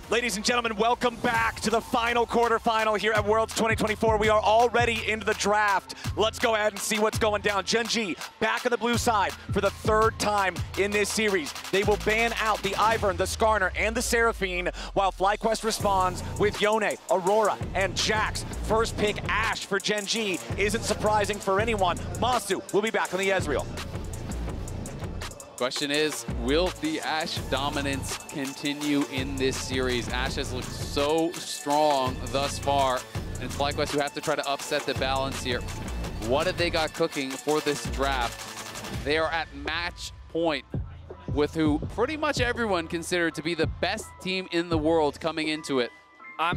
Ladies and gentlemen, welcome back to the final quarterfinal here at Worlds 2024. We are already into the draft. Let's go ahead and see what's going down. Gen.G back on the blue side for the third time in this series. They will ban out the Ivern, the Skarner, and the Seraphine, while FlyQuest responds with Yone, Aurora, and Jax. First pick, Ashe for Gen.G isn't surprising for anyone. Massu will be back on the Ezreal. Question is, will the Ashe dominance continue in this series? Ashe has looked so strong thus far, and it's FlyQuest who have to try to upset the balance here. What have they got cooking for this draft? They are at match point with who pretty much everyone considered to be the best team in the world coming into it. I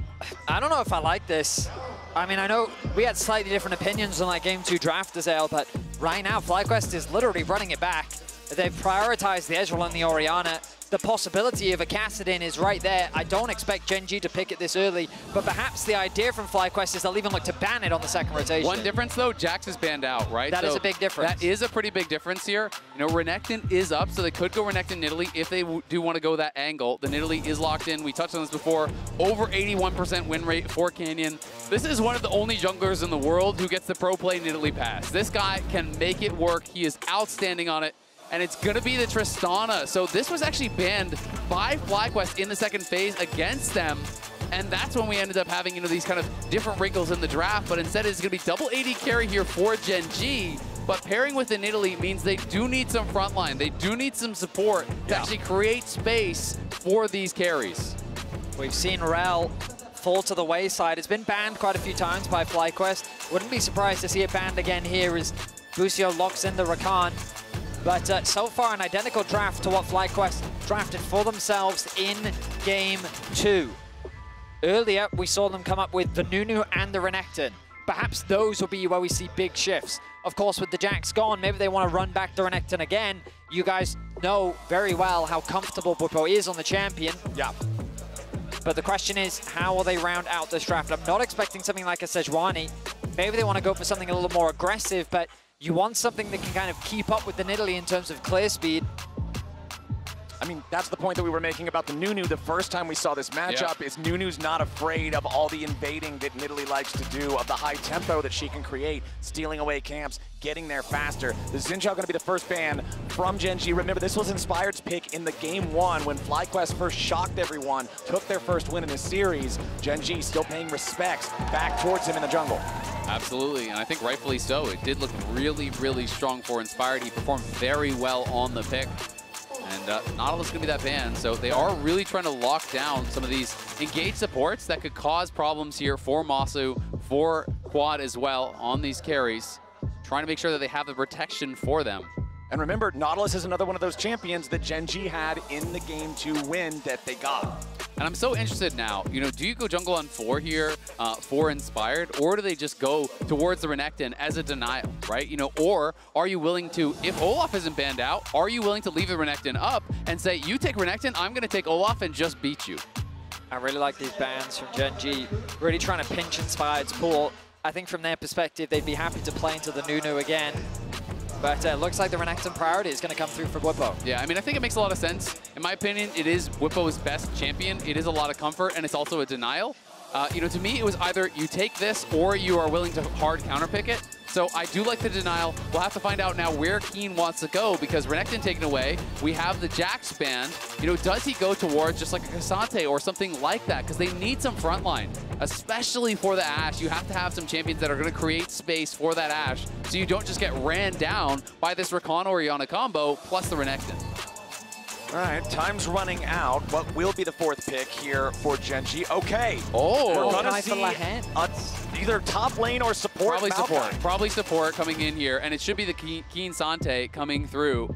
don't know if I like this. I mean, I know we had slightly different opinions on that Game 2 draft, Azael, but right now FlyQuest is literally running it back. They've prioritized the Ezreal and the Orianna. The possibility of a Ksante is right there. I don't expect Gen.G to pick it this early, but perhaps the idea from FlyQuest is they'll even look to ban it on the second rotation. One difference though, Jax is banned out, right? That is a big difference. That is a pretty big difference here. You know, Renekton is up, so they could go Renekton Nidalee if they do want to go that angle. The Nidalee is locked in. We touched on this before. Over 81% win rate for Canyon. This is one of the only junglers in the world who gets the pro play Nidalee pass. This guy can make it work. He is outstanding on it. And it's going to be the Tristana. So this was actually banned by FlyQuest in the second phase against them. And that's when we ended up having, you know, these kind of different wrinkles in the draft. But instead, it's going to be double AD carry here for Gen.G. But pairing with the Nidalee means they do need some frontline. They do need some support to actually create space for these carries. We've seen Rel fall to the wayside. It's been banned quite a few times by FlyQuest. Wouldn't be surprised to see it banned again here as Busio locks in the Rakan. But so far, an identical draft to what FlyQuest drafted for themselves in Game 2. Earlier, we saw them come up with the Nunu and the Renekton. Perhaps those will be where we see big shifts. Of course, with the Jax gone, maybe they want to run back the Renekton again. You guys know very well how comfortable Bwipo is on the champion. Yeah. But the question is, how will they round out this draft? I'm not expecting something like a Sejuani. Maybe they want to go for something a little more aggressive, but you want something that can kind of keep up with the Nidalee in terms of clear speed. I mean, that's the point that we were making about the Nunu the first time we saw this matchup, is Nunu's not afraid of all the invading that Nidalee likes to do, of the high tempo that she can create, stealing away camps, getting there faster. The Xin Zhao going to be the first ban from Gen.G. Remember, this was Inspired's pick in the Game 1 when FlyQuest first shocked everyone, took their first win in this series. Gen.G still paying respects back towards him in the jungle. Absolutely, and I think rightfully so. It did look really, really strong for Inspired. He performed very well on the pick. And not all is going to be that ban, so they are really trying to lock down some of these engaged supports that could cause problems here for Massu, for Quad as well on these carries, trying to make sure that they have the protection for them. And remember, Nautilus is another one of those champions that Gen.G had in the Game 2 win that they got. And I'm so interested now, you know, do you go jungle on 4 here for Inspired, or do they just go towards the Renekton as a denial, right? You know, or are you willing to, if Olaf isn't banned out, are you willing to leave the Renekton up and say, you take Renekton, I'm going to take Olaf and just beat you? I really like these bans from Gen.G, really trying to pinch Inspired's pool. I think from their perspective, they'd be happy to play into the Nunu again. But it looks like the Renekton priority is going to come through for Bwipo. Yeah, I mean, I think it makes a lot of sense. In my opinion, it is Bwipo's best champion. It is a lot of comfort, and it's also a denial. You know, to me, it was either you take this or you are willing to hard counterpick it. So I do like the denial. We'll have to find out now where Kiin wants to go, because Renekton taken away. We have the Jax banned. You know, does he go towards just like a Ksante or something like that? Because they need some frontline, especially for the Ashe. You have to have some champions that are going to create space for that Ashe, so you don't just get ran down by this Rakan Orianna combo plus the Renekton. All right, time's running out. What will be the fourth pick here for Gen.G? Okay. Oh, we're gonna see either top lane or support. Probably Maokai. support. Probably support coming in here, and it should be the Ksante coming through.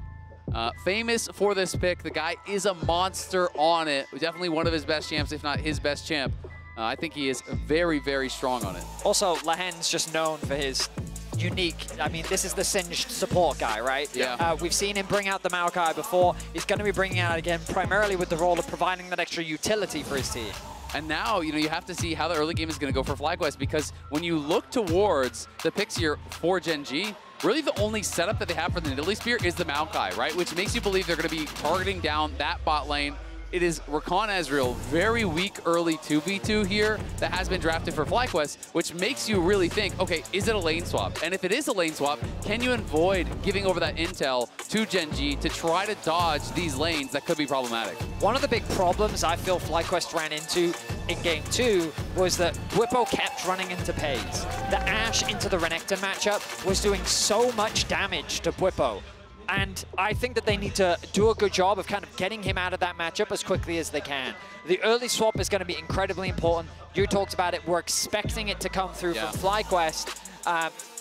Famous for this pick. The guy is a monster on it. Definitely one of his best champs, if not his best champ. I think he is very, very strong on it. Also, Lehends just known for his unique, I mean, this is the singed support guy, right? Yeah. We've seen him bring out the Maokai before. He's going to be bringing out again, primarily with the role of providing that extra utility for his team. And now, you know, you have to see how the early game is going to go for FlyQuest, because when you look towards the picks here for Gen.G, really the only setup that they have for the Nidalee Spear is the Maokai, right? Which makes you believe they're going to be targeting down that bot lane. it is Rakan Ezreal, very weak early 2v2 here that has been drafted for FlyQuest, which makes you really think, okay, is it a lane swap? And if it is a lane swap, can you avoid giving over that intel to Gen.G to try to dodge these lanes that could be problematic? One of the big problems I feel FlyQuest ran into in Game 2 was that Bwipo kept running into Peyz. The Ashe into the Renekton matchup was doing so much damage to Bwipo. And I think that they need to do a good job of kind of getting him out of that matchup as quickly as they can. The early swap is going to be incredibly important. You talked about it. We're expecting it to come through from FlyQuest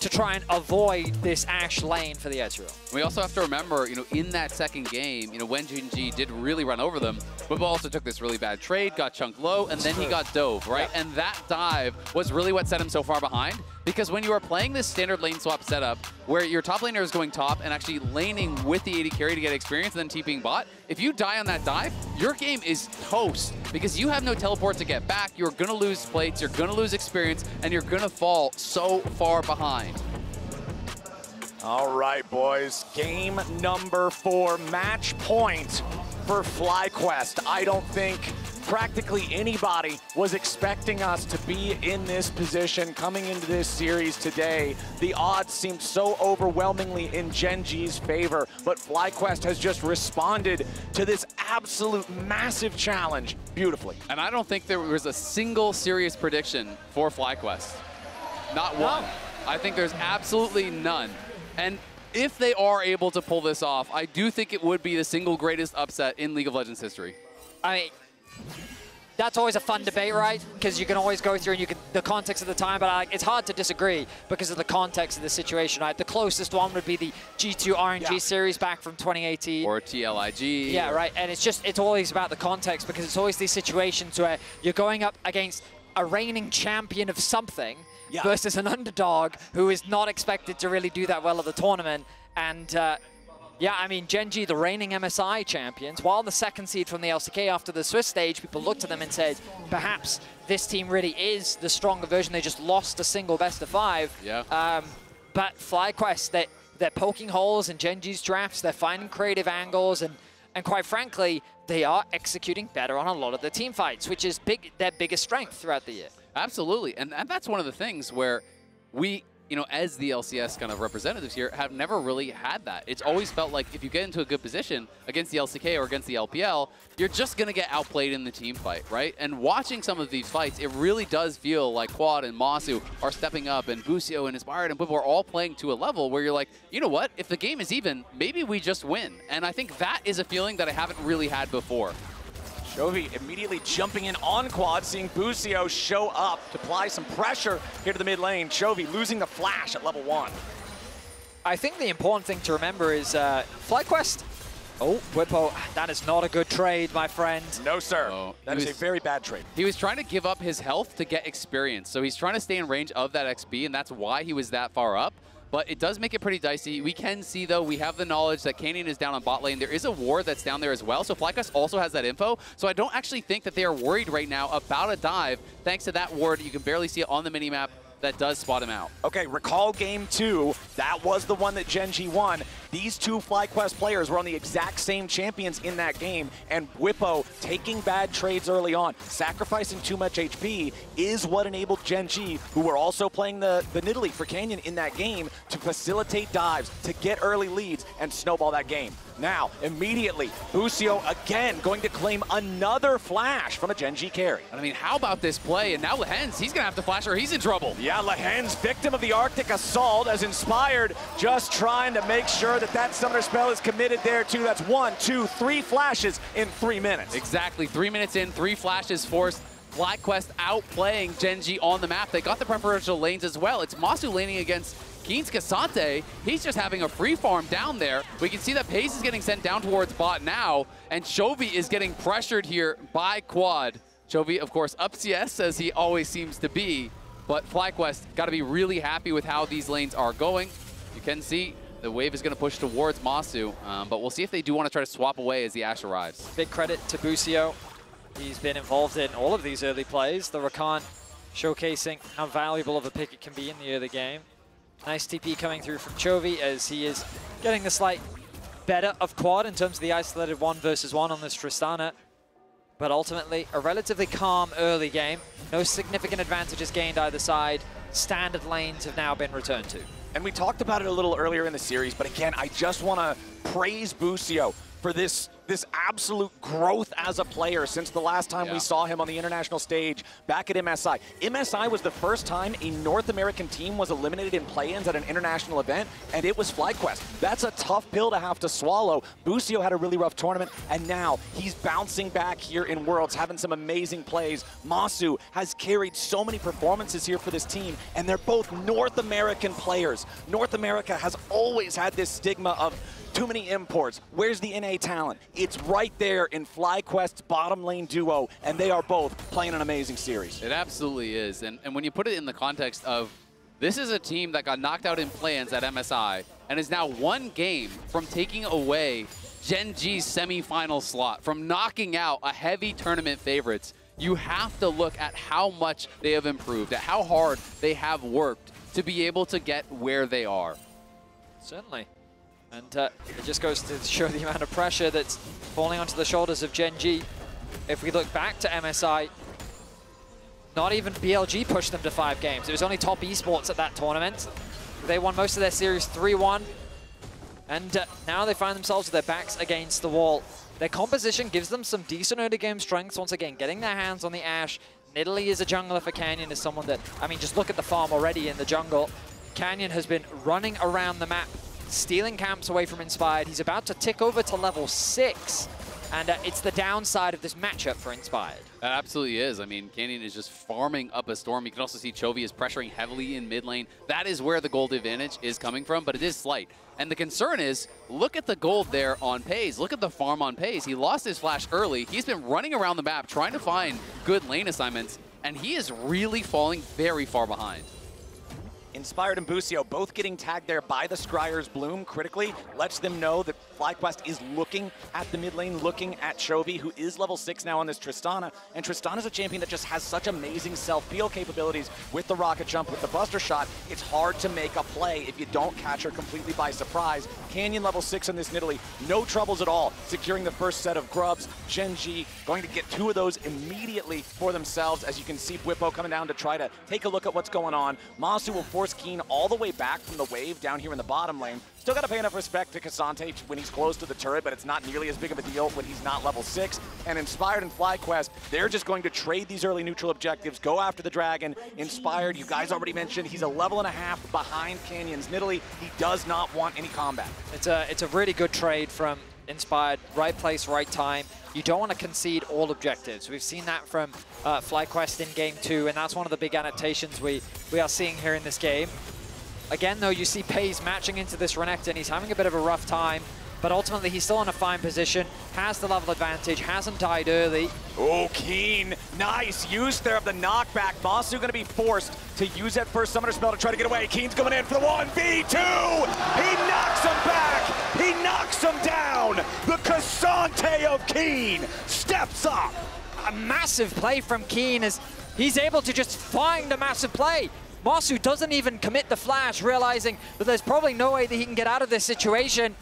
to try and avoid this Ashe lane for the Ezreal. We also have to remember, in that second game, when Gen.G did really run over them, Bwipo also took this really bad trade, got chunked low, and then he got dove, right? And that dive was really what set him so far behind. Because when you are playing this standard lane swap setup, where your top laner is going top and actually laning with the AD carry to get experience and then TPing bot, if you die on that dive, your game is toast. Because you have no teleport to get back, you're going to lose plates, you're going to lose experience, and you're going to fall so far behind. All right, boys. Game number 4, match point for FlyQuest. I don't think practically anybody was expecting us to be in this position coming into this series today. The odds seemed so overwhelmingly in Gen.G's favor, but FlyQuest has just responded to this absolute massive challenge beautifully. And I don't think there was a single serious prediction for FlyQuest. Not one. I think there's absolutely none. And if they are able to pull this off, I do think it would be the single greatest upset in League of Legends history. I mean, that's always a fun debate, right? Because you can always go through and the context of the time, but it's hard to disagree because of the context of the situation, right? The closest one would be the G2 RNG series back from 2018. Or TLIG. Yeah, right. And it's always about the context because it's always these situations where you're going up against a reigning champion of something versus an underdog who is not expected to really do that well at the tournament. And yeah, I mean, Gen.G, the reigning MSI champions, while the second seed from the LCK after the Swiss stage, people looked at them and said, perhaps this team really is the stronger version. They just lost a single best of 5. Yeah. But FlyQuest, they're poking holes in Gen.G's drafts. They're finding creative angles. And quite frankly, they are executing better on a lot of the team fights, which is their biggest strength throughout the year. Absolutely. And that's one of the things where we, as the LCS kind of representatives here, have never really had that. It's always felt like if you get into a good position against the LCK or against the LPL, you're just going to get outplayed in the team fight, right? And watching some of these fights, it really does feel like Quad and Massu are stepping up, and Busio and Inspired and Bwipo are all playing to a level where you're like, you know what? If the game is even, maybe we just win. And I think that is a feeling that I haven't really had before. Chovy immediately jumping in on Quad, seeing Busio show up to apply some pressure here to the mid lane. Chovy losing the flash at level 1. I think the important thing to remember is FlyQuest. Oh, Bwipo, that is not a good trade, my friend. No, sir. Oh, that is a very bad trade. He was trying to give up his health to get experience, so he's trying to stay in range of that XP, and that's why he was that far up. But it does make it pretty dicey. We can see, though, we have the knowledge that Kiin is down on bot lane. There is a ward that's down there as well, so FlyQuest also has that info. So I don't actually think that they are worried right now about a dive, thanks to that ward. You can barely see it on the minimap. That does spot him out. Okay, recall game 2. That was the one that Gen.G won. These two FlyQuest players were on the exact same champions in that game, and Bwipo taking bad trades early on, sacrificing too much HP, is what enabled Gen.G, who were also playing the Nidalee for Canyon in that game, to facilitate dives, to get early leads, and snowball that game. Now, immediately, Busio again going to claim another flash from a Gen.G carry. I mean, how about this play? And now Lehends, he's going to have to flash or he's in trouble. Yeah, Lehends, victim of the Arctic Assault, as Inspired just trying to make sure that that Summoner spell is committed there too. That's 1, 2, 3 flashes in 3 minutes. Exactly, 3 minutes in, 3 flashes forced. FlyQuest outplaying Gen.G on the map. They got the preferential lanes as well. It's Massu laning against Kiin's Ksante. He's just having a free farm down there. We can see that Peyz is getting sent down towards bot now, and Chovy is getting pressured here by Quad. Chovy, of course, up CS as he always seems to be, but FlyQuest got to be really happy with how these lanes are going. You can see the wave is going to push towards Massu, but we'll see if they do want to try to swap away as the Ashe arrives. Big credit to Busio. He's been involved in all of these early plays. The Rakan showcasing how valuable of a pick it can be in the early game. Nice TP coming through from Chovy as he is getting the slight better of Quad in terms of the isolated 1 versus 1 on this Tristana. but ultimately a relatively calm early game. No significant advantages gained either side. Standard lanes have now been returned to. And we talked about it a little earlier in the series, but again, I just want to praise Busio for this absolute growth as a player since the last time we saw him on the international stage back at MSI. MSI was the first time a North American team was eliminated in play-ins at an international event, and it was FlyQuest. That's a tough pill to have to swallow. Busio had a really rough tournament, and now he's bouncing back here in Worlds, having some amazing plays. Massu has carried so many performances here for this team, and they're both North American players. North America has always had this stigma of too many imports. Where's the NA talent? It's right there in FlyQuest's bottom lane duo, and they are both playing an amazing series. It absolutely is. And when you put it in the context of this is a team that got knocked out in play-ins at MSI and is now one game from taking away Gen.G's semifinal slot, from knocking out a heavy tournament favorites. You have to look at how much they have improved, at how hard they have worked to be able to get where they are. Certainly. And it just goes to show the amount of pressure that's falling onto the shoulders of Gen.G. If we look back to MSI, not even BLG pushed them to 5 games. It was only top eSports at that tournament. They won most of their series 3-1. And now they find themselves with their backs against the wall. Their composition gives them some decent early game strengths. Once again, getting their hands on the Ashe. Nidalee is a jungler for Canyon, is someone that, I mean, just look at the farm already in the jungle. Canyon has been running around the map, stealing camps away from Inspired. He's about to tick over to level 6, and it's the downside of this matchup for Inspired. That absolutely is. I mean, Canyon is just farming up a storm. You can also see Chovy is pressuring heavily in mid lane. That is where the gold advantage is coming from, but it is slight. And the concern is, look at the gold there on Peyz. Look at the farm on Peyz. He lost his flash early. He's been running around the map trying to find good lane assignments, and he is really falling very far behind. Inspired and Busio both getting tagged there by the Scryer's Bloom critically lets them know that FlyQuest is looking at the mid lane, looking at Chovy, who is level 6 now on this Tristana. And Tristana's a champion that just has such amazing self-heal capabilities with the rocket jump, with the buster shot. It's hard to make a play if you don't catch her completely by surprise. Canyon level 6 on this Nidalee, no troubles at all, securing the first set of grubs. Gen.G going to get 2 of those immediately for themselves, as you can see Bwipo coming down to try to take a look at what's going on. Massu will force Kiin all the way back from the wave down here in the bottom lane. Still got to pay enough respect to Ksante when he's close to the turret, but it's not nearly as big of a deal when he's not level 6. And Inspired and FlyQuest, they're just going to trade these early neutral objectives, go after the dragon. Inspired, you guys already mentioned, he's a level and a half behind Canyon's Nidalee. He does not want any combat. It's a really good trade from Inspired. Right place, right time. You don't want to concede all objectives. We've seen that from FlyQuest in Game 2, and that's one of the big annotations we are seeing here in this game. Again, though, you see Peyz matching into this Renekton. He's having a bit of a rough time, but ultimately he's still in a fine position, has the level advantage, hasn't died early. Oh, Kiin, nice use there of the knockback. Massu going to be forced to use that first summoner spell to try to get away. Kiin's going in for the 1v2. He knocks him back. He knocks him down. The Ksante of Kiin steps up. A massive play from Kiin as he's able to just find a massive play. Massu doesn't even commit the flash, realizing that there's probably no way that he can get out of this situation.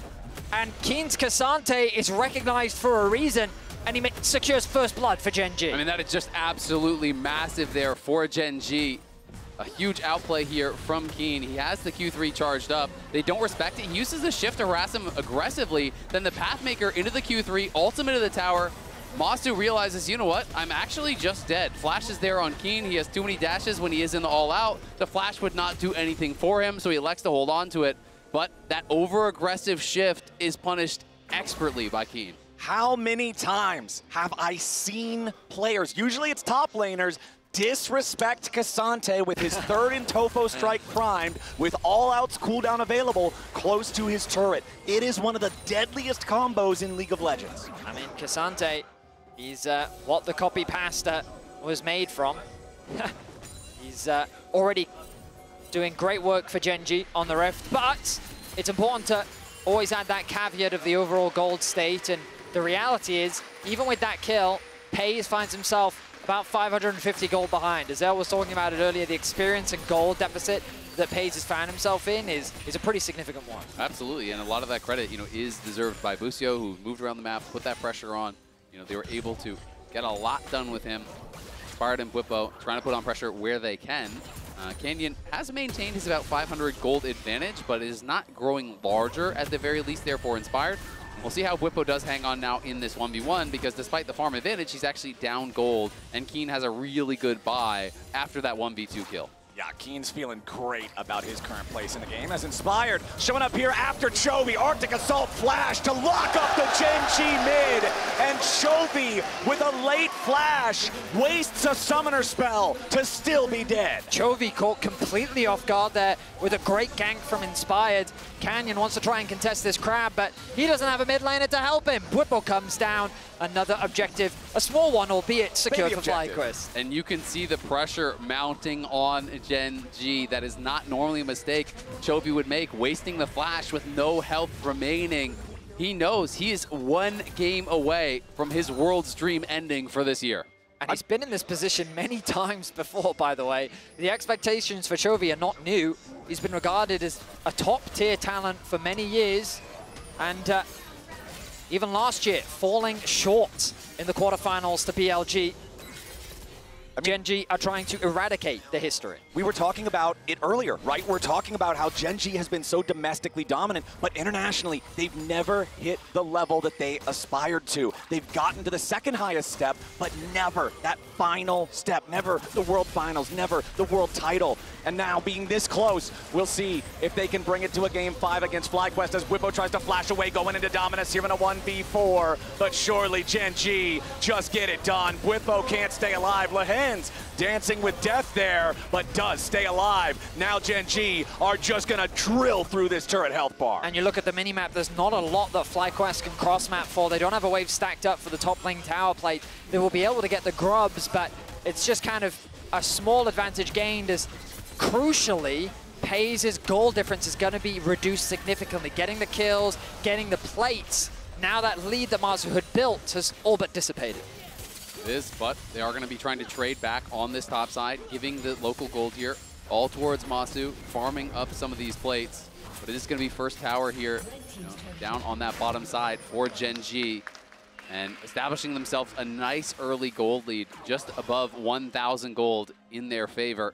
And Kiin's Ksante is recognized for a reason, and he secures first blood for Gen.G. I mean, that is just absolutely massive there for Gen.G. A huge outplay here from Kiin. He has the Q3 charged up. They don't respect it. He uses the shift to harass him aggressively. Then the Pathmaker into the Q3, ultimate of the tower. Massu realizes, you know what, I'm actually just dead. Flash is there on Kiin. He has too many dashes when he is in the all-out. The flash would not do anything for him, so he elects to hold on to it. But that over-aggressive shift is punished expertly by Kiin. How many times have I seen players, usually it's top laners, disrespect Ksante with his third in Topho strike primed, with all-outs cooldown available close to his turret. It is one of the deadliest combos in League of Legends. I mean, Ksante, he's what the copy pasta was made from. He's already doing great work for Gen.G on the Rift, but it's important to always add that caveat of the overall gold state, and the reality is, even with that kill, Peyz finds himself about 550 gold behind. Azael was talking about it earlier, the experience and gold deficit that Peyz has found himself in is a pretty significant one. Absolutely, and a lot of that credit, is deserved by Busio, who moved around the map, put that pressure on. They were able to get a lot done with him. Inspired and Bwipo trying to put on pressure where they can. Canyon has maintained his about 500 gold advantage, but is not growing larger at the very least, therefore Inspired. We'll see how Bwipo does hang on now in this 1v1, because despite the farm advantage, he's actually down gold, and Kiin has a really good buy after that 1v2 kill. Yeah, Kiin's feeling great about his current place in the game, as Inspired showing up here after Chovy. Arctic Assault flash to lock up the Gen.G mid, and Chovy with a late flash wastes a summoner spell to still be dead. Chovy caught completely off guard there with a great gank from Inspired. Canyon wants to try and contest this crab, but he doesn't have a mid laner to help him. Bwipo comes down. Another objective, a small one, albeit secure for FlyQuest. And you can see the pressure mounting on Gen.G. That is not normally a mistake Chovy would make, wasting the flash with no health remaining. He knows he is one game away from his world's dream ending for this year. And he's been in this position many times before, by the way. The expectations for Chovy are not new. He's been regarded as a top-tier talent for many years. And even last year, falling short in the quarterfinals to PLG. Gen.G are trying to eradicate the history. We were talking about it earlier, right? We're talking about how Gen.G has been so domestically dominant, but internationally, they've never hit the level that they aspired to. They've gotten to the second highest step, but never that final step, never the world finals, never the world title. And now being this close, we'll see if they can bring it to a game 5 against FlyQuest as Bwipo tries to flash away, going into dominance here in a 1v4. But surely Gen.G just get it done. Bwipo can't stay alive. Lehends dancing with death there, but does stay alive. Now Gen.G are just gonna drill through this turret health bar. And you look at the minimap, there's not a lot that FlyQuest can cross-map for. They don't have a wave stacked up for the top lane tower plate. They will be able to get the grubs, but it's just kind of a small advantage gained as, crucially, Peyz's goal difference is going to be reduced significantly. Getting the kills, getting the plates. Now that lead that Massu had built has all but dissipated. But they are going to be trying to trade back on this top side, giving the local gold here all towards Massu, farming up some of these plates. But it is going to be first tower here, down on that bottom side for Gen.G, and establishing themselves a nice early gold lead, just above 1,000 gold in their favor.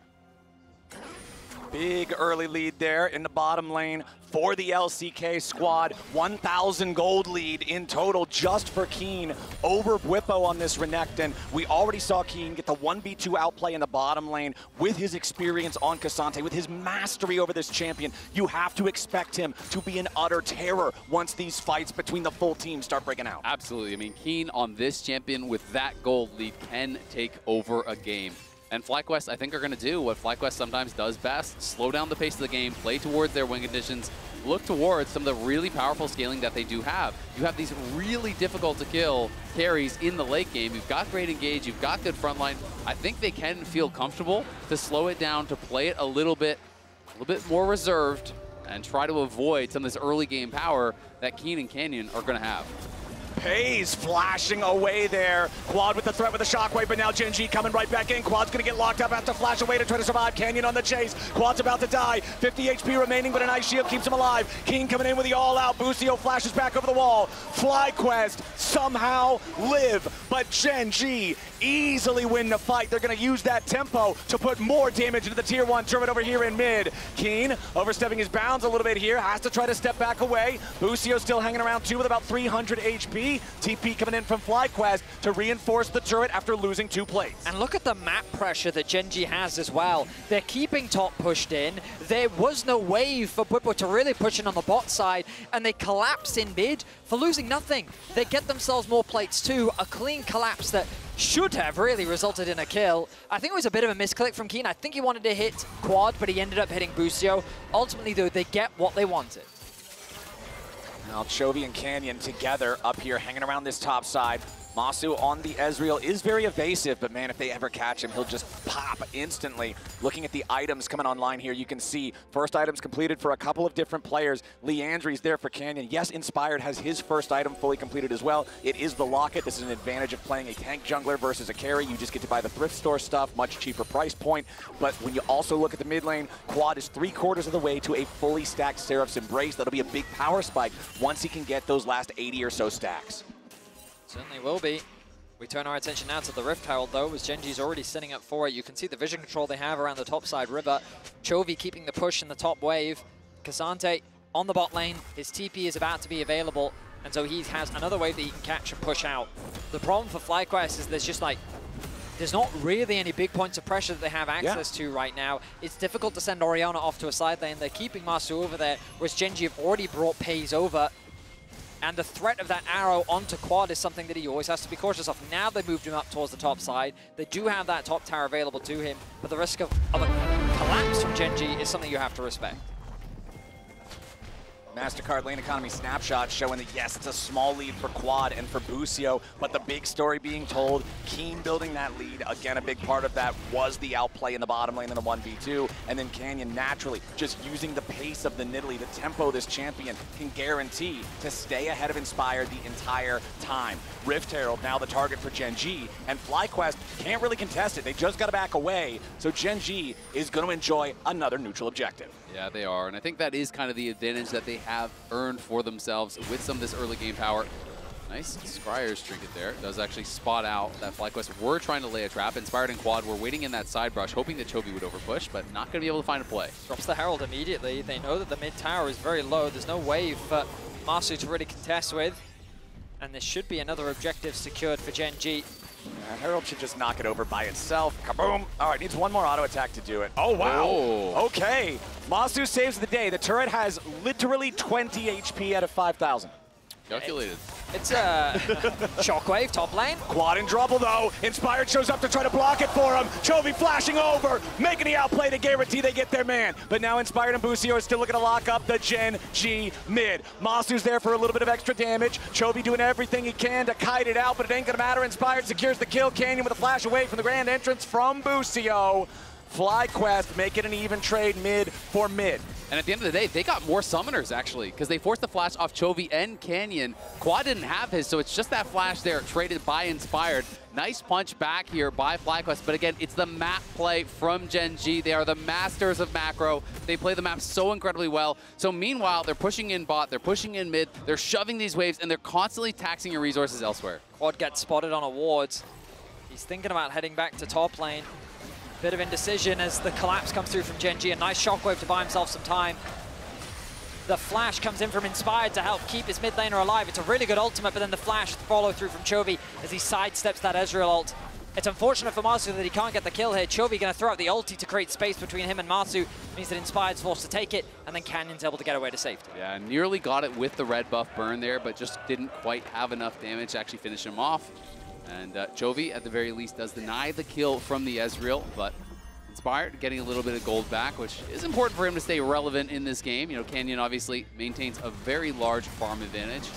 Big early lead there in the bottom lane for the LCK squad. 1,000 gold lead in total just for Kiin over Bwipo on this Renekton. We already saw Kiin get the 1v2 outplay in the bottom lane with his experience on Ksante, with his mastery over this champion. You have to expect him to be an utter terror once these fights between the full team start breaking out. Absolutely. I mean, Kiin on this champion with that gold lead can take over a game. And FlyQuest, I think, are going to do what FlyQuest sometimes does best: slow down the pace of the game, play towards their win conditions, look towards some of the really powerful scaling that they do have. You have these really difficult to kill carries in the late game. You've got great engage, you've got good frontline. I think they can feel comfortable to slow it down, to play it a little bit more reserved, and try to avoid some of this early game power that Kiin and Canyon are going to have. Peyz flashing away there. Quad with the threat with the shockwave, but now Gen.G coming right back in. Quad's gonna get locked up, has to flash away to try to survive. Canyon on the chase. Quad's about to die. 50 HP remaining, but an ice shield keeps him alive. Kiin coming in with the all-out. Busio flashes back over the wall. FlyQuest somehow live, but Gen.G easily win the fight. They're gonna use that tempo to put more damage into the tier 1 turret over here in mid. Kiin overstepping his bounds a little bit here, has to try to step back away. Busio still hanging around too with about 300 HP. TP coming in from FlyQuest to reinforce the turret after losing 2 plates. And look at the map pressure that Gen.G has as well. They're keeping top pushed in. There was no wave for Bwipo to really push in on the bot side, and they collapse in mid for losing nothing. They get themselves more plates too. A clean collapse that should have really resulted in a kill. I think it was a bit of a misclick from Kiin. I think he wanted to hit Quad, but he ended up hitting Busio. Ultimately, though, they get what they wanted. Now Chovy and Canyon together up here hanging around this top side. Massu on the Ezreal is very evasive, but man, if they ever catch him, he'll just pop instantly. Looking at the items coming online here, you can see first items completed for a couple of different players. Leandri's there for Canyon. Yes, Inspired has his first item fully completed as well. It is the Locket. This is an advantage of playing a tank jungler versus a carry. You just get to buy the thrift store stuff, much cheaper price point. But when you also look at the mid lane, Quad is 3/4 of the way to a fully stacked Seraph's Embrace. That'll be a big power spike once he can get those last 80 or so stacks. Certainly will be. We turn our attention now to the Rift Herald, though, as Gen.G's already setting up for it. You can see the vision control they have around the topside river. Chovy keeping the push in the top wave. Ksante on the bot lane. His TP is about to be available, and so he has another wave that he can catch and push out. The problem for FlyQuest is there's not really any big points of pressure that they have access to right now. It's difficult to send Orianna off to a side lane. They're keeping Massu over there, whereas Gen.G have already brought Peyz over. And the threat of that arrow onto quad is something that he always has to be cautious of. Now they moved him up towards the top side. They do have that top tower available to him, but the risk of a collapse from Gen.G is something you have to respect. MasterCard lane economy snapshot showing that, yes, it's a small lead for Quad and for Busio, but the big story being told, Kiin building that lead. Again, a big part of that was the outplay in the bottom lane in the 1v2, and then Canyon naturally just using the pace of the Nidalee, the tempo this champion can guarantee to stay ahead of Inspired the entire time. Rift Herald now the target for Gen.G, and FlyQuest can't really contest it. They just got to back away, so Gen.G is going to enjoy another neutral objective. Yeah, they are, and I think that is kind of the advantage that they have earned for themselves with some of this early game power. Nice Scryer's trinket there. Does actually spot out that FlyQuest were trying to lay a trap. Inspired and Quad were waiting in that side brush, hoping that Chovy would overpush, but not going to be able to find a play. Drops the Herald immediately. They know that the mid tower is very low. There's no wave for Massu to really contest with. And this should be another objective secured for Gen.G. Herald should just knock it over by itself. Kaboom! All right, needs one more auto attack to do it. Oh, wow. Oh. Okay. Massu saves the day. The turret has literally 20 HP out of 5,000. Calculated. It's a shockwave top lane. Quad in trouble though. Inspired shows up to try to block it for him. Chovy flashing over, making the outplay to guarantee they get their man. But now Inspired and Busio are still looking to lock up the Gen.G mid. Massu's there for a little bit of extra damage. Chovy doing everything he can to kite it out, but it ain't gonna matter. Inspired secures the kill. Canyon with a flash away from the grand entrance from Busio. FlyQuest make it an even trade mid for mid. And at the end of the day, they got more summoners, actually, because they forced the flash off Chovy and Canyon. Quad didn't have his, so it's just that flash there, traded by Inspired. Nice punch back here by FlyQuest, but again, it's the map play from Gen.G. They are the masters of macro. They play the map so incredibly well. So meanwhile, they're pushing in bot, they're pushing in mid, they're shoving these waves, and they're constantly taxing your resources elsewhere. Quad gets spotted on a wards. He's thinking about heading back to top lane. Bit of indecision as the collapse comes through from Gen.G. A nice shockwave to buy himself some time. The flash comes in from Inspired to help keep his mid laner alive. It's a really good ultimate, but then the flash follow through from Chovy as he sidesteps that Ezreal ult. It's unfortunate for Massu that he can't get the kill here. Chovy going to throw out the ulti to create space between him and Massu. Means that Inspired's forced to take it, and then Canyon's able to get away to safety. Yeah, nearly got it with the red buff burn there, but just didn't quite have enough damage to actually finish him off. And Chovy, at the very least, does deny the kill from the Ezreal, but Inspired getting a little bit of gold back, which is important for him to stay relevant in this game. You know, Canyon obviously maintains a very large farm advantage.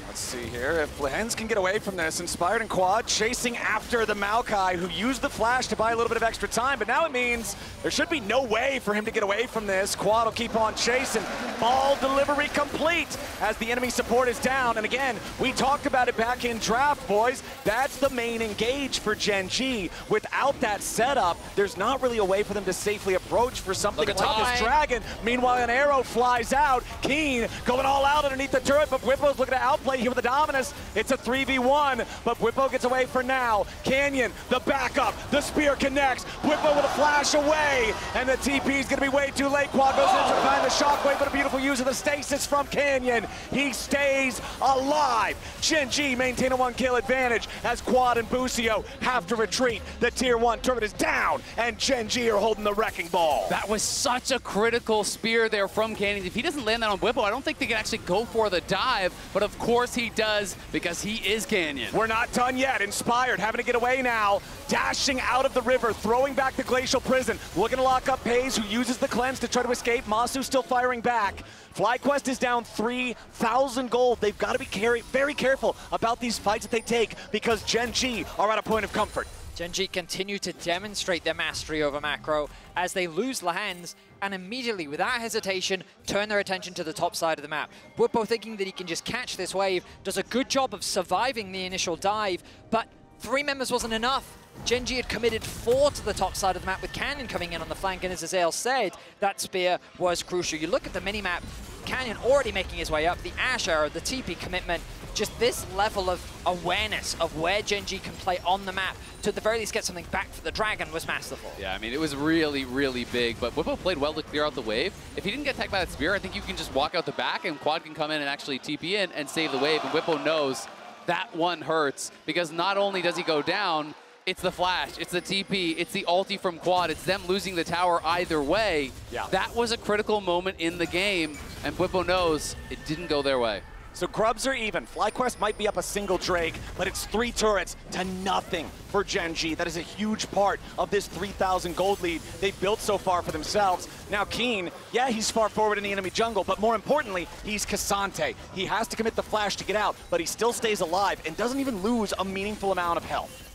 Let's see here if Lehends can get away from this. Inspired and Quad chasing after the Maokai, who used the flash to buy a little bit of extra time, but now it means there should be no way for him to get away from this. Quad will keep on chasing. Ball delivery complete as the enemy support is down. And again, we talked about it back in draft, boys. That's the main engage for Gen.G. Without that setup, there's not really a way for them to safely approach for something like this dragon. Meanwhile, an arrow flies out. Kiin going all out underneath the turret, but Bwipo's looking to outplay here with the Dominus. It's a 3v1, but Bwipo gets away for now. Canyon, the backup, the spear connects. Bwipo with a flash away, and the TP's gonna be way too late. Quad goes in to find the shockwave, but a beautiful use of the stasis from Canyon. He stays alive. Gen.G maintain a 1-kill advantage as Quad and Busio have to retreat. The tier 1 turret is down, and Gen.G are holding the wrecking ball. That was such a critical spear there from Canyon. If he doesn't land that on Bwipo, I don't think they can actually go for the dive, but of course he does, because he is Canyon. We're not done yet. Inspired, having to get away now. Dashing out of the river, throwing back the Glacial Prison. Looking to lock up Peyz, who uses the cleanse to try to escape. Massu still firing back. FlyQuest is down 3,000 gold. They've got to be very careful about these fights that they take, because Gen.G are at a point of comfort. Gen.G continue to demonstrate their mastery over macro as they lose Lehends and immediately, without hesitation, turn their attention to the top side of the map. Bwipo, thinking that he can just catch this wave, does a good job of surviving the initial dive, but 3 members wasn't enough. Gen.G had committed 4 to the top side of the map with Canyon coming in on the flank, and as Azael said, that spear was crucial. You look at the minimap, Canyon already making his way up, the Ashe arrow, the TP commitment, just this level of awareness of where Gen.G can play on the map to at the very least get something back for the Dragon was masterful. Yeah, I mean, it was really, really big, but Bwipo played well to clear out the wave. If he didn't get attacked by that spear, I think you can just walk out the back and Quad can come in and actually TP in and save the wave, and Bwipo knows that one hurts because not only does he go down, it's the flash, it's the TP, it's the ulti from Quad, it's them losing the tower either way. Yeah. That was a critical moment in the game, and Bwipo knows it didn't go their way. So grubs are even. FlyQuest might be up a single Drake, but it's 3 turrets to nothing for Gen.G. That is a huge part of this 3,000 gold lead they've built so far for themselves. Now Kiin, yeah, he's far forward in the enemy jungle, but more importantly, he's Ksante. He has to commit the flash to get out, but he still stays alive and doesn't even lose a meaningful amount of health.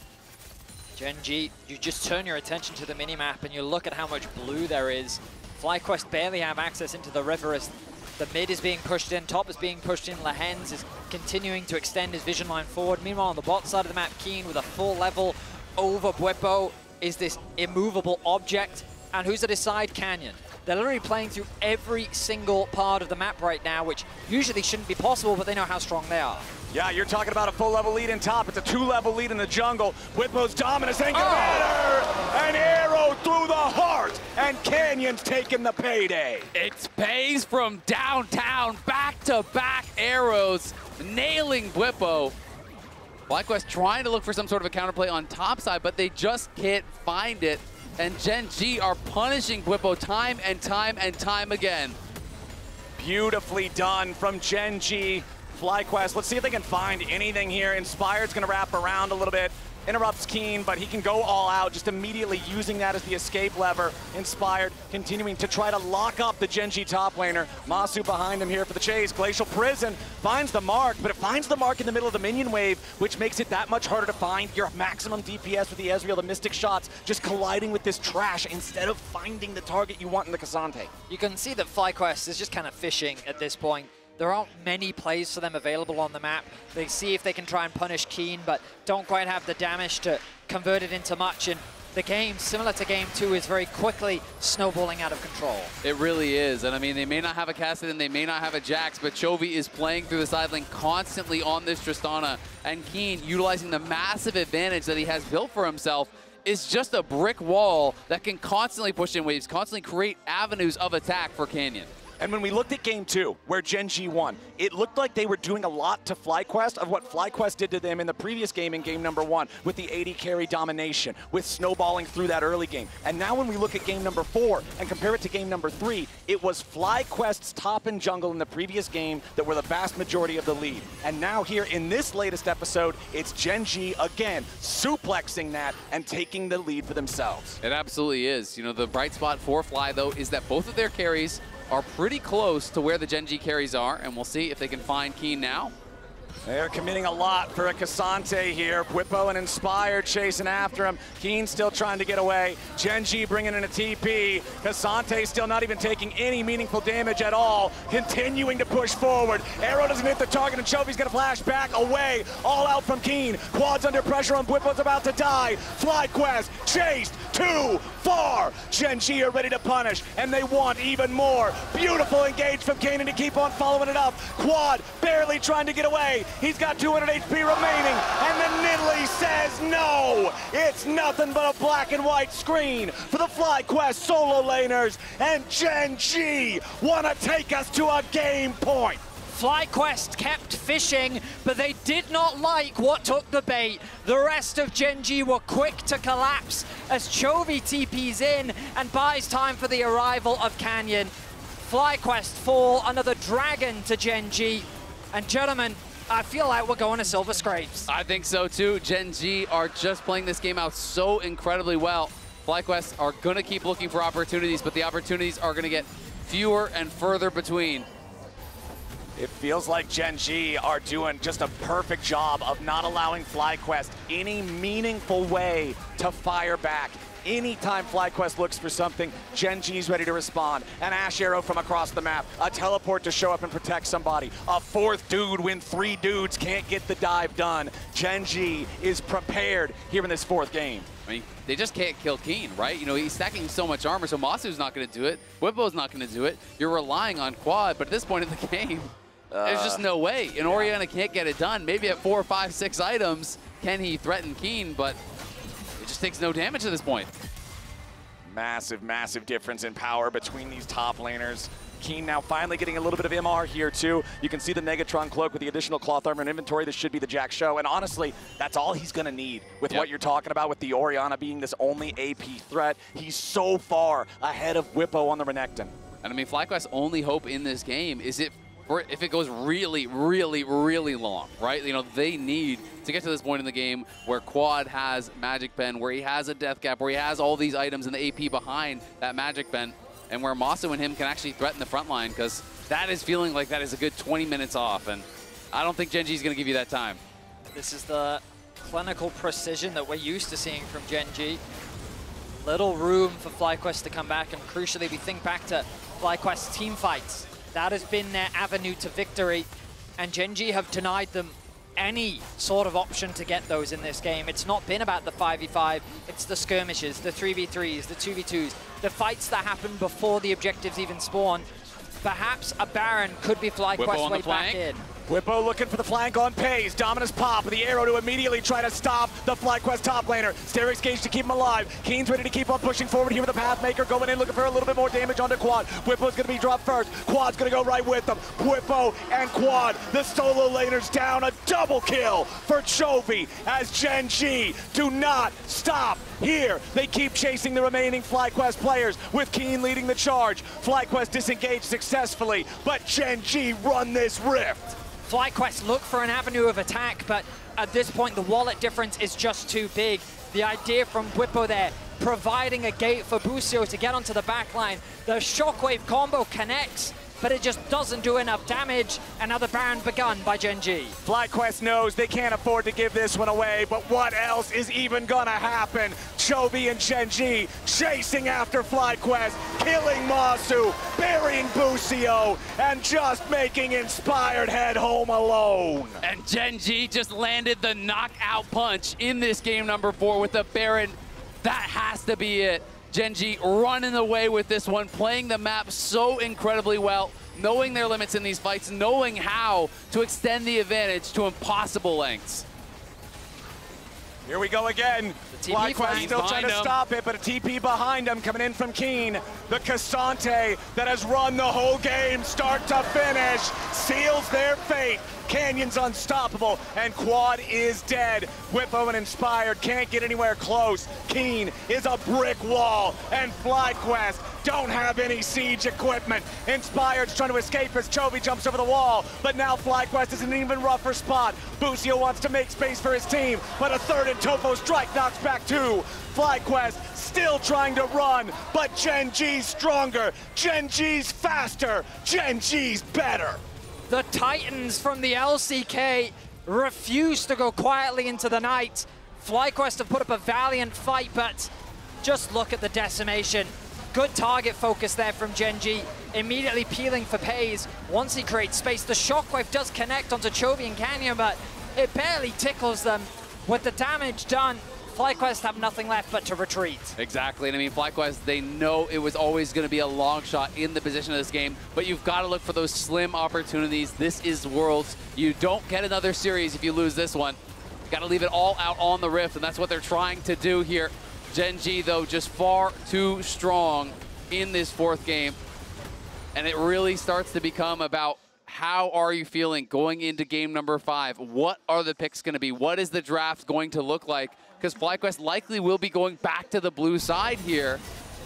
Gen.G, you just turn your attention to the minimap and you look at how much blue there is. FlyQuest barely have access into the river as the mid is being pushed in, top is being pushed in. Lehends is continuing to extend his vision line forward. Meanwhile, on the bot side of the map, Kiin with a full level over Bwipo is this immovable object. And who's at his side? Canyon. They're literally playing through every single part of the map right now, which usually shouldn't be possible, but they know how strong they are. Yeah, you're talking about a full level lead in top. It's a 2-level lead in the jungle. Bwipo's dominance ain't gonna matter. An arrow through the heart, and Canyon's taking the payday. It's Peyz from downtown, back-to-back arrows, nailing Bwipo. FlyQuest trying to look for some sort of a counterplay on top side, but they just can't find it. And Gen.G are punishing Bwipo time and time and time again. Beautifully done from Gen.G. FlyQuest, let's see if they can find anything here. Inspired's gonna wrap around a little bit, interrupts Kiin, but he can go all out, just immediately using that as the escape lever. Inspired continuing to try to lock up the Gen.G top laner. Massu behind him here for the chase. Glacial Prison finds the mark, but it finds the mark in the middle of the minion wave, which makes it that much harder to find your maximum DPS with the Ezreal, the Mystic shots, just colliding with this trash instead of finding the target you want in the Ksante. You can see that FlyQuest is just kind of fishing at this point. There aren't many plays for them available on the map. They see if they can try and punish Kiin, but don't quite have the damage to convert it into much. And the game, similar to Game 2, is very quickly snowballing out of control. It really is. And I mean, they may not have a Kassadin, they may not have a Jax, but Chovy is playing through the side lane constantly on this Tristana. And Kiin, utilizing the massive advantage that he has built for himself, is just a brick wall that can constantly push in waves, constantly create avenues of attack for Canyon. And when we looked at Game 2, where Gen.G won, it looked like they were doing a lot to FlyQuest of what FlyQuest did to them in the previous game in Game number 1, with the AD carry domination, with snowballing through that early game. And now when we look at Game number 4 and compare it to Game number 3, it was FlyQuest's top and jungle in the previous game that were the vast majority of the lead. And now here in this latest episode, it's Gen.G again, suplexing that and taking the lead for themselves. It absolutely is. You know, the bright spot for Fly, though, is that both of their carries are pretty close to where the Gen.G carries are, and we'll see if they can find Kiin now. They're committing a lot for a Ksante here. Bwipo and Inspired chasing after him. Kiin still trying to get away. Gen.G bringing in a TP. Ksante still not even taking any meaningful damage at all. Continuing to push forward. Arrow doesn't hit the target, and Chovy's gonna flash back away. All out from Kiin. Quad's under pressure, and Bwipo's about to die. FlyQuest chased too far. Gen.G are ready to punish, and they want even more. Beautiful engage from Kiin to keep on following it up. Quad barely trying to get away. He's got 200 HP remaining, and the Nidalee says no. It's nothing but a black and white screen for the FlyQuest solo laners, and Gen.G want to take us to a game point. FlyQuest kept fishing, but they did not like what took the bait. The rest of Gen.G were quick to collapse as Chovy TPs in and buys time for the arrival of Canyon. FlyQuest fall, another dragon to Gen.G. And gentlemen, I feel like we're going to Silver Scrapes. I think so too. Gen.G are just playing this game out so incredibly well. FlyQuest are going to keep looking for opportunities, but the opportunities are going to get fewer and further between. It feels like Gen.G are doing just a perfect job of not allowing FlyQuest any meaningful way to fire back. Anytime FlyQuest looks for something, Gen.G's ready to respond. An Ashe arrow from across the map, a teleport to show up and protect somebody, a fourth dude when 3 dudes can't get the dive done. Gen.G is prepared here in this 4th game. I mean, they just can't kill Kiin, right? You know, he's stacking so much armor, so Massu's not going to do it. Bwipo's not going to do it. You're relying on Quad, but at this point in the game, There's just no way. And Orianna can't get it done. Maybe at 4, 5, 6 items, can he threaten Kiin, but it just takes no damage at this point. Massive, massive difference in power between these top laners. Kiin now finally getting a little bit of MR here too. You can see the Negatron cloak with the additional cloth armor and inventory. This should be the Jack show. And honestly, that's all he's gonna need with what you're talking about with the Orianna being this only AP threat. He's so far ahead of Bwipo on the Renekton. And I mean, FlyQuest's only hope in this game is if it goes really, really, really long, right? You know, they need to get to this point in the game where Quad has Magic Pen, where he has a Death Cap, where he has all these items in the AP behind that Magic Pen, and where Massu and him can actually threaten the front line, because that is feeling like that is a good 20 minutes off, and I don't think Gen.G is going to give you that time. This is the clinical precision that we're used to seeing from Gen.G. Little room for FlyQuest to come back, and crucially, we think back to FlyQuest team fights. That has been their avenue to victory, and Gen.G have denied them any sort of option to get those in this game. It's not been about the 5v5, it's the skirmishes, the 3v3s, the 2v2s, the fights that happen before the objectives even spawn. Perhaps a Baron could be FlyQuest's way back in. Bwipo looking for the flank on Peyz. Dominus pop with the arrow to immediately try to stop the FlyQuest top laner. Sterix Gage to keep him alive. Kiin's ready to keep on pushing forward here with the Pathmaker going in, looking for a little bit more damage onto Quad. Bwipo's gonna be dropped first. Quad's gonna go right with them. Bwipo and Quad, the solo laners down. A double kill for Chovy as Gen.G do not stop here. They keep chasing the remaining FlyQuest players with Kiin leading the charge. FlyQuest disengaged successfully, but Gen.G run this rift. FlyQuest look for an avenue of attack, but at this point the wallet difference is just too big. The idea from Bwipo there, providing a gate for Busio to get onto the backline. The shockwave combo connects, but it just doesn't do enough damage. Another Baron begun by Gen.G. FlyQuest knows they can't afford to give this one away, but what else is even gonna happen? Chovy and Gen.G chasing after FlyQuest, killing Massu, burying Busio, and just making Inspired head home alone. And Gen.G just landed the knockout punch in this game number 4 with the Baron. That has to be it. Gen.G running away with this one, playing the map so incredibly well, knowing their limits in these fights, knowing how to extend the advantage to impossible lengths. Here we go again. FlyQuest still trying to stop it, but a TP behind him coming in from Kiin. The Ksante that has run the whole game start to finish seals their fate. Canyon's unstoppable, and Quad is dead. Bwipo and Inspired can't get anywhere close. Kiin is a brick wall, and FlyQuest don't have any siege equipment. Inspired's trying to escape as Chovy jumps over the wall, but now FlyQuest is in an even rougher spot. Busio wants to make space for his team, but a third and Topo strike knocks back two. FlyQuest still trying to run, but Gen.G's stronger, Gen.G's faster, Gen.G's better. The Titans from the LCK refuse to go quietly into the night. FlyQuest have put up a valiant fight, but just look at the decimation. Good target focus there from Gen.G, immediately peeling for Peyz. Once he creates space, the shockwave does connect onto Chovy and Canyon, but it barely tickles them. With the damage done, FlyQuest have nothing left but to retreat. Exactly, and I mean, FlyQuest, they know it was always going to be a long shot in the position of this game, but you've got to look for those slim opportunities. This is Worlds. You don't get another series if you lose this one. You got to leave it all out on the Rift, and that's what they're trying to do here. Gen.G, though, just far too strong in this 4th game, and it really starts to become about how are you feeling going into game number 5? What are the picks going to be? What is the draft going to look like? Because FlyQuest likely will be going back to the blue side here,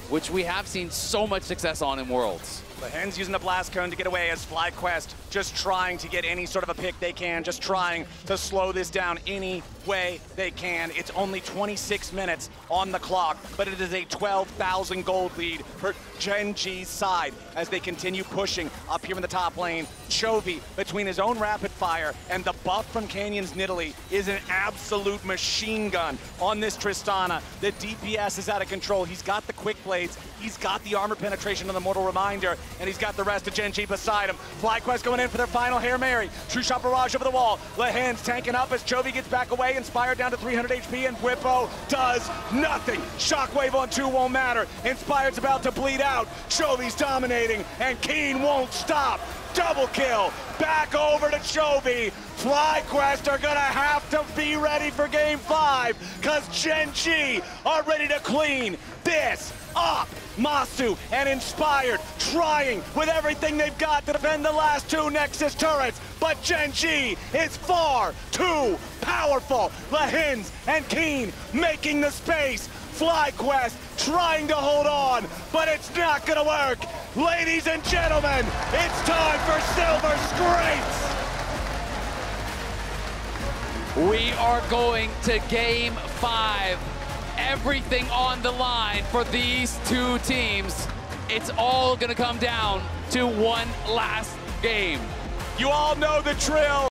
which we have seen so much success on in Worlds. Lehends using the blast cone to get away as FlyQuest just trying to get any sort of a pick they can, just trying to slow this down any way they can. It's only 26 minutes on the clock, but it is a 12,000 gold lead for Gen.G's side as they continue pushing up here in the top lane. Chovy, between his own rapid fire and the buff from Canyon's Nidalee, is an absolute machine gun on this Tristana. The DPS is out of control. He's got the quick blades, he's got the armor penetration on the Mortal Reminder, and he's got the rest of Gen.G beside him. FlyQuest going in for their final Hail Mary. True shot barrage over the wall. Lehends tanking up as Chovy gets back away. Inspired down to 300 HP, and Bwipo does nothing. Shockwave on 2 won't matter. Inspired's about to bleed out. Chovy's dominating, and Kiin won't stop. double kill. Back over to Chovy. FlyQuest are gonna have to be ready for game 5 because Gen.G are ready to clean this up. Massu and Inspired trying with everything they've got to defend the last 2 Nexus turrets, but Gen.G is far too powerful. Lehends and Kiin making the space. FlyQuest trying to hold on, but it's not gonna work. Ladies and gentlemen, it's time for Silver Scrapes. We are going to game 5. Everything on the line for these 2 teams. It's all gonna come down to one last game. You all know the drill.